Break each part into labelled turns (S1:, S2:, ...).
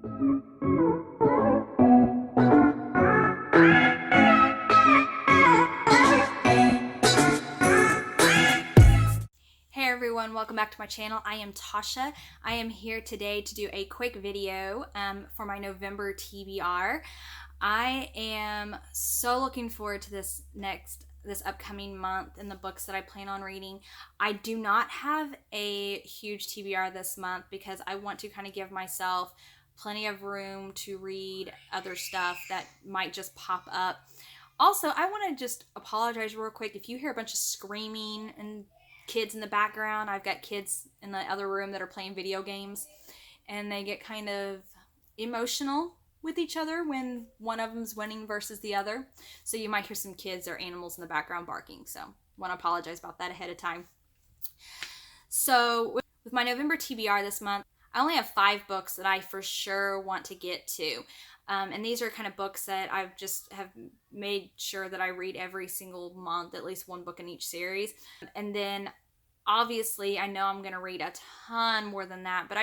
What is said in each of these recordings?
S1: Hey everyone, welcome back to my channel. I am Tasha. I am here today to do a quick video for my November TBR. I am so looking forward to this upcoming month and the books that I plan on reading. I do not have a huge TBR this month because I want to kind of give myself plenty of room to read other stuff that might just pop up. Also, I want to just apologize real quick if you hear a bunch of screaming and kids in the background. I've got kids in the other room that are playing video games, and they get kind of emotional with each other when one of them's winning versus the other. So you might hear some kids or animals in the background barking. So I want to apologize about that ahead of time. So with my November TBR this month, I only have 5 books that I for sure want to get to. And these are kind of books that I've just have made sure that I read every single month, at least one book in each series. And then obviously I know I'm going to read a ton more than that, but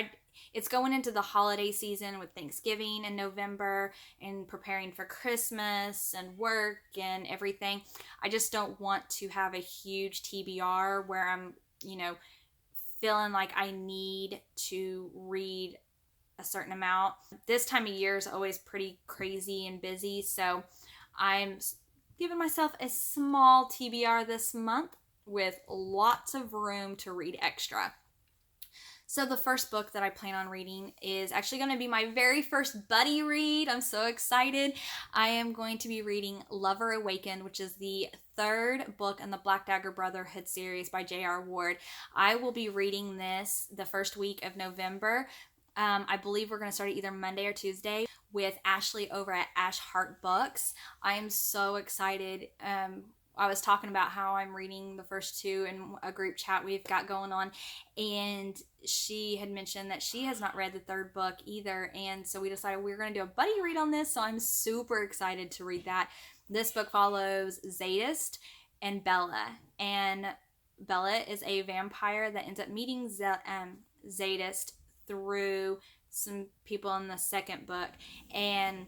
S1: it's going into the holiday season with Thanksgiving in November and preparing for Christmas and work and everything. I just don't want to have a huge TBR where I'm, feeling like I need to read a certain amount. This time of year is always pretty crazy and busy, so I'm giving myself a small TBR this month with lots of room to read extra. So the first book that I plan on reading is actually going to be my very first buddy read. I'm so excited. I am going to be reading Lover Awakened, which is the 3rd book in the Black Dagger Brotherhood series by J.R. Ward. I will be reading this the first week of November. I believe we're going to start it either Monday or Tuesday with Ashley over at Ash Heart Books. I am so excited. I was talking about how I'm reading the first 2 in a group chat we've got going on, and she had mentioned that she has not read the 3rd book either, and so we decided we were going to do a buddy read on this, so I'm super excited to read that. This book follows Zadist and Bella, and Bella is a vampire that ends up meeting Zadist through some people in the 2nd book. And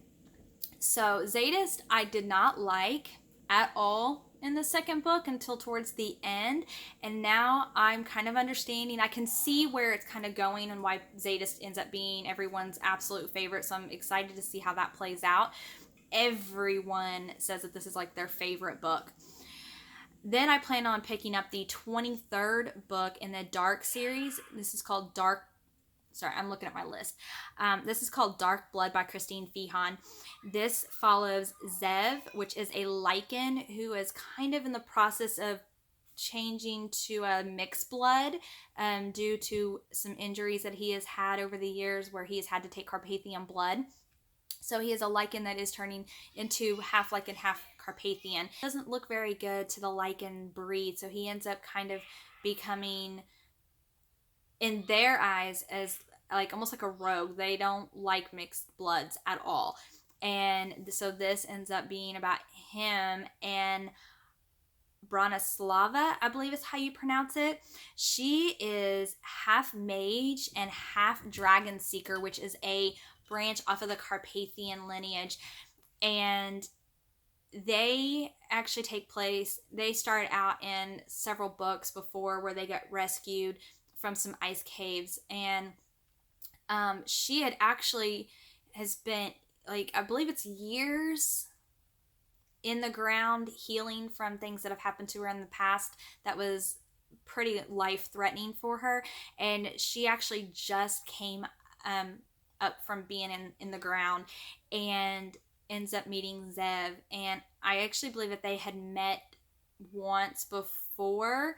S1: so Zadist I did not like at all in the 2nd book until towards the end, and now I'm kind of understanding. I can see where it's kind of going and why Zadist ends up being everyone's absolute favorite, so I'm excited to see how that plays out. Everyone says that this is like their favorite book. Then I plan on picking up the 23rd book in the Dark series. This is called I'm looking at my list. This is called Dark Blood by Christine Feehan. This follows Zev, which is a lichen who is kind of in the process of changing to a mixed blood due to some injuries that he has had over the years where he has had to take Carpathian blood. So he is a lichen that is turning into half lichen, half Carpathian. It doesn't look very good to the lichen breed, so he ends up kind of becoming, in their eyes, as like almost like a rogue. They don't like mixed bloods at all. And so this ends up being about him and Branislava, I believe is how you pronounce it. She is half mage and half dragon seeker, which is a branch off of the Carpathian lineage. And they actually they start out in several books before where they get rescued from some ice caves, and she has been, like, I believe it's years in the ground healing from things that have happened to her in the past that was pretty life-threatening for her, and she actually just came up from being in the ground and ends up meeting Zev. And I actually believe that they had met once before,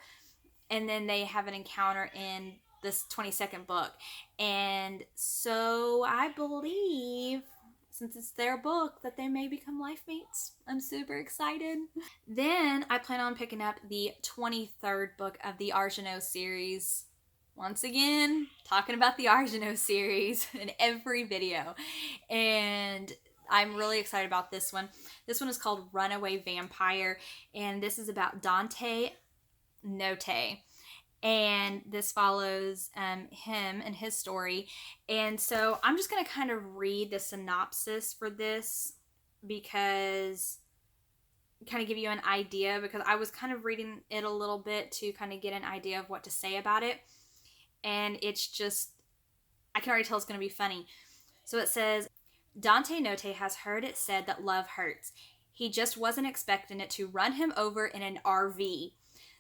S1: and then they have an encounter in this 22nd book. And so I believe, since it's their book, that they may become life mates. I'm super excited. Then I plan on picking up the 23rd book of the Argano series. Once again, talking about the Argano series in every video. And I'm really excited about this one. This one is called Runaway Vampire, and this is about Dante Notte. And this follows him and his story. And so I'm just going to kind of read the synopsis for this because kind of give you an idea, because I was kind of reading it a little bit to kind of get an idea of what to say about it. And it's just, I can already tell it's going to be funny. So it says, Dante Notte has heard it said that love hurts. He just wasn't expecting it to run him over in an RV.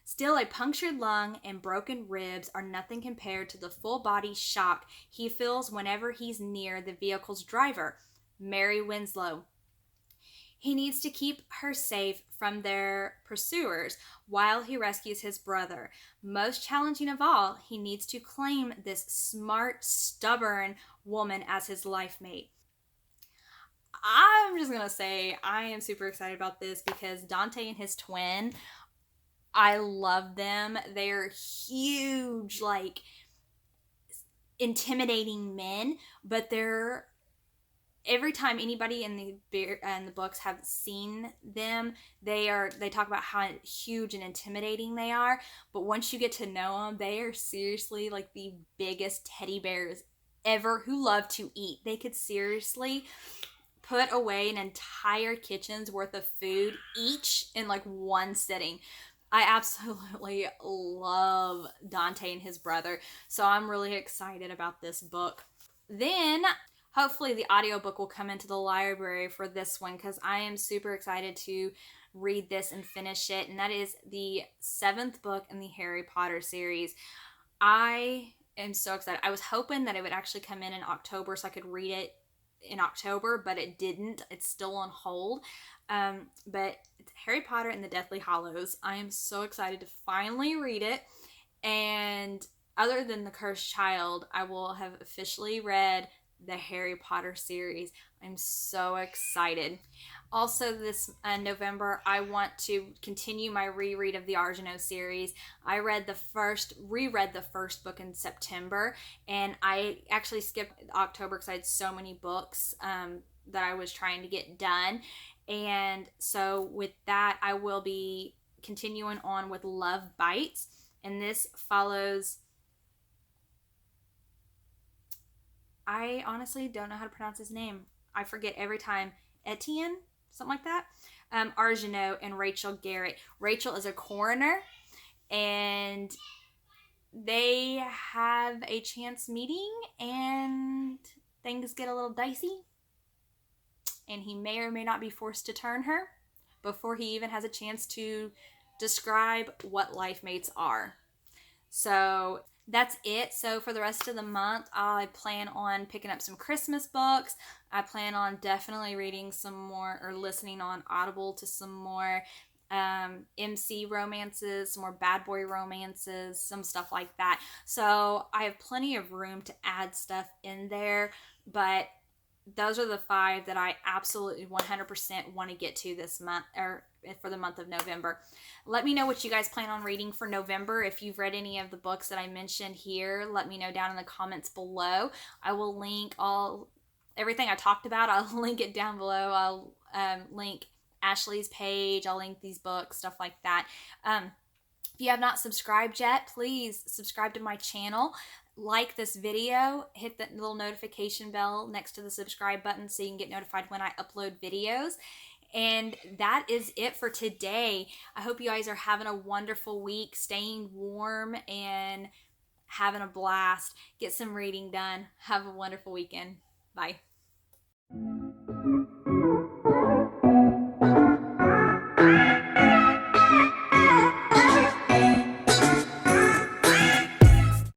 S1: Still, a punctured lung and broken ribs are nothing compared to the full body shock he feels whenever he's near the vehicle's driver, Mary Winslow. He needs to keep her safe from their pursuers while he rescues his brother. Most challenging of all, he needs to claim this smart, stubborn woman as his life mate. I'm just going to say I am super excited about this because Dante and his twin, I love them. They're huge, like intimidating men, but they're, every time anybody in the books have seen them, they talk about how huge and intimidating they are. But once you get to know them, they are seriously like the biggest teddy bears ever, who love to eat. They could seriously put away an entire kitchen's worth of food each in like one sitting. I absolutely love Dante and his brother, so I'm really excited about this book. Then hopefully the audiobook will come into the library for this one, because I am super excited to read this and finish it. And that is the 7th book in the Harry Potter series. I am so excited. I was hoping that it would actually come in October so I could read it in October, but it didn't. It's still on hold. But it's Harry Potter and the Deathly Hallows. I am so excited to finally read it. And other than The Cursed Child, I will have officially read the Harry Potter series. I'm so excited. Also, this November, I want to continue my reread of the Argento series. I reread the first book in September, and I actually skipped October because I had so many books that I was trying to get done. And so with that, I will be continuing on with Love Bites, and this follows, I honestly don't know how to pronounce his name. I forget every time. Etienne? Something like that. Argento and Rachel Garrett. Rachel is a coroner, and they have a chance meeting, and things get a little dicey, and he may or may not be forced to turn her before he even has a chance to describe what life mates are. So that's it. So for the rest of the month, I plan on picking up some Christmas books. I plan on definitely reading some more, or listening on Audible to some more MC romances, some more bad boy romances, some stuff like that. So I have plenty of room to add stuff in there, but those are the 5 that I absolutely 100% want to get to this month, or for the month of November. Let me know what you guys plan on reading for November. If you've read any of the books that I mentioned here, let me know down in the comments below. I will link everything I talked about. I'll link it down below. I'll link Ashley's page. I'll link these books, stuff like that. If you have not subscribed yet, please subscribe to my channel. Like this video, hit that little notification bell next to the subscribe button so you can get notified when I upload videos. And that is it for today. I hope you guys are having a wonderful week, staying warm and having a blast. Get some reading done. Have a wonderful weekend. Bye.